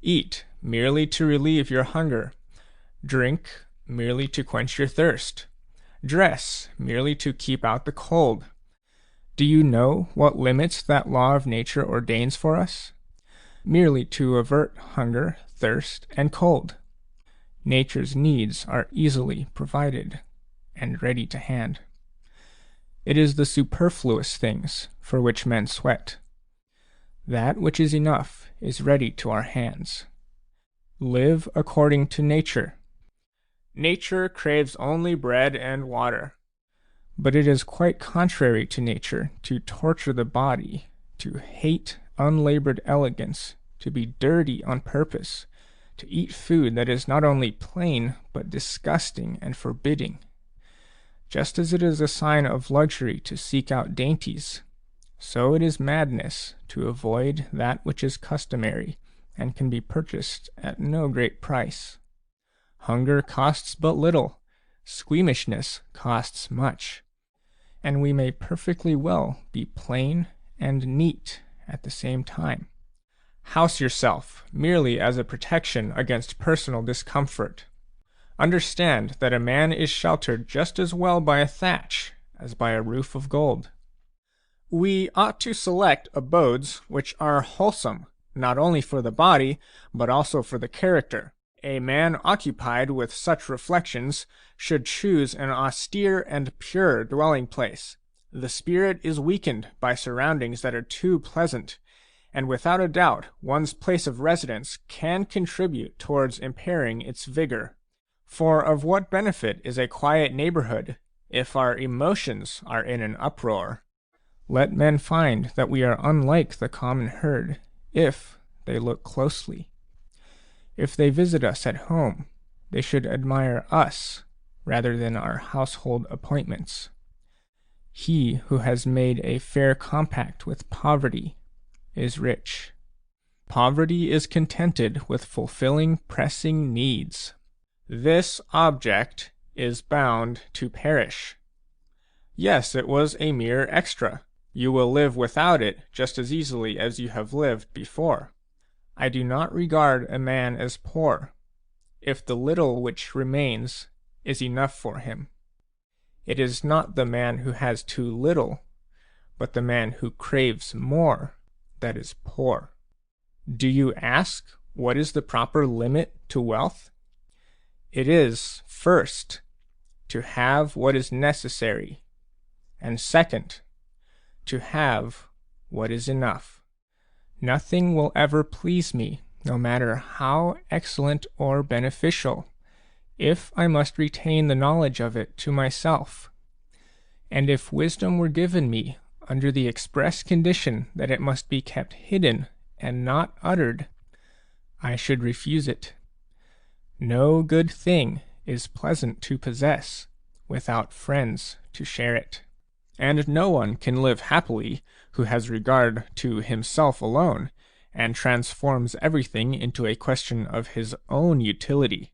Eat merely to relieve your hunger. Drink merely to quench your thirst. Dress merely to keep out the cold. Do you know what limits that law of nature ordains for us? Merely to avert hunger, thirst, and cold. Nature's needs are easily provided and ready to hand. It is the superfluous things for which men sweat. That which is enough is ready to our hands. Live according to nature. Nature craves only bread and water. But it is quite contrary to nature to torture the body, to hate unlabored elegance, to be dirty on purpose, to eat food that is not only plain, but disgusting and forbidding. Just as it is a sign of luxury to seek out dainties, so it is madness to avoid that which is customary and can be purchased at no great price. Hunger costs but little, squeamishness costs much, and we may perfectly well be plain and neat at the same time. House yourself merely as a protection against personal discomfort. Understand that a man is sheltered just as well by a thatch as by a roof of gold. We ought to select abodes which are wholesome, not only for the body, but also for the character. A man occupied with such reflections should choose an austere and pure dwelling place. The spirit is weakened by surroundings that are too pleasant, and without a doubt one's place of residence can contribute towards impairing its vigor. For of what benefit is a quiet neighborhood if our emotions are in an uproar? Let men find that we are unlike the common herd, if they look closely. If they visit us at home, they should admire us rather than our household appointments. He who has made a fair compact with poverty is rich. Poverty is contented with fulfilling pressing needs. This object is bound to perish. Yes, it was a mere extra. You will live without it just as easily as you have lived before. I do not regard a man as poor, if the little which remains is enough for him. It is not the man who has too little, but the man who craves more that is poor. Do you ask what is the proper limit to wealth? It is, first, to have what is necessary, and second, to have what is enough. Nothing will ever please me, no matter how excellent or beneficial, if I must retain the knowledge of it to myself. And if wisdom were given me under the express condition that it must be kept hidden and not uttered, I should refuse it. No good thing is pleasant to possess without friends to share it. And no one can live happily who has regard to himself alone and transforms everything into a question of his own utility.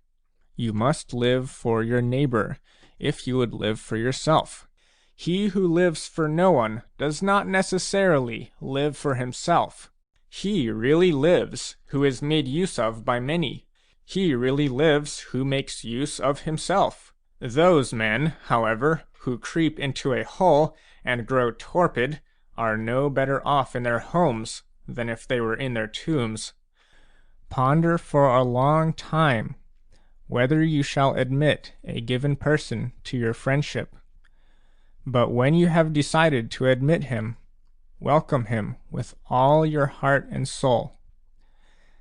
You must live for your neighbor if you would live for yourself. He who lives for no one does not necessarily live for himself. He really lives who is made use of by many. He really lives who makes use of himself. Those men, however, who creep into a hole and grow torpid are no better off in their homes than if they were in their tombs. Ponder for a long time whether you shall admit a given person to your friendship. But when you have decided to admit him, welcome him with all your heart and soul.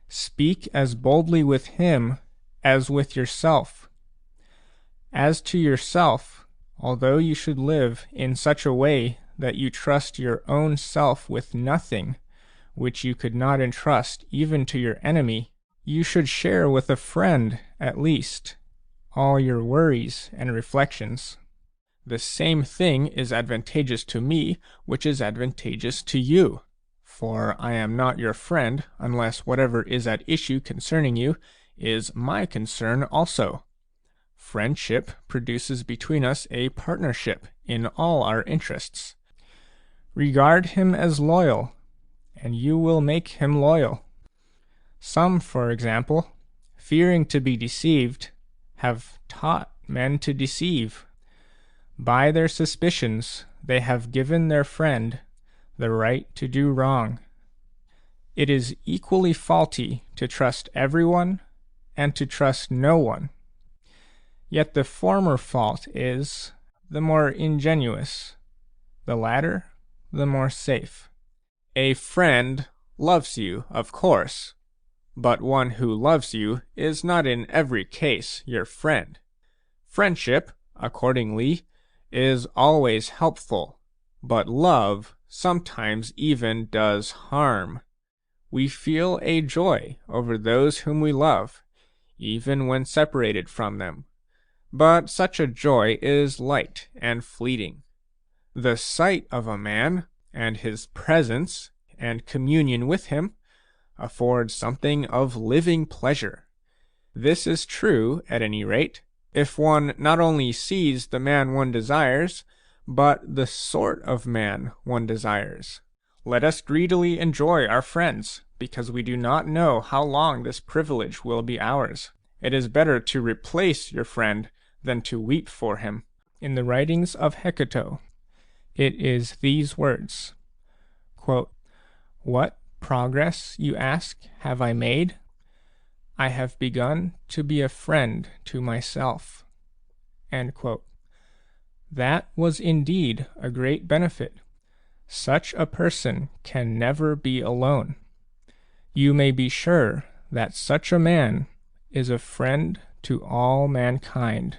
Speak as boldly with him as with yourself. As to yourself, although you should live in such a way that you trust your own self with nothing, which you could not entrust even to your enemy, you should share with a friend, at least, all your worries and reflections. The same thing is advantageous to me, which is advantageous to you. For I am not your friend unless whatever is at issue concerning you is my concern also. Friendship produces between us a partnership in all our interests. Regard him as loyal, and you will make him loyal. Some, for example, fearing to be deceived, have taught men to deceive. By their suspicions, they have given their friend the right to do wrong. It is equally faulty to trust everyone and to trust no one. Yet the former fault is the more ingenuous, the latter the more safe. A friend loves you, of course, but one who loves you is not in every case your friend. Friendship, accordingly, is always helpful, but love sometimes even does harm. We feel a joy over those whom we love, even when separated from them. But such a joy is light and fleeting. The sight of a man, and his presence, and communion with him, afford something of living pleasure. This is true, at any rate, if one not only sees the man one desires, but the sort of man one desires. Let us greedily enjoy our friends, because we do not know how long this privilege will be ours. It is better to replace your friend than to weep for him. In the writings of Hecato, it is these words, quote, "What progress, you ask, have I made? I have begun to be a friend to myself." End quote. That was indeed a great benefit. Such a person can never be alone. You may be sure that such a man is a friend to all mankind.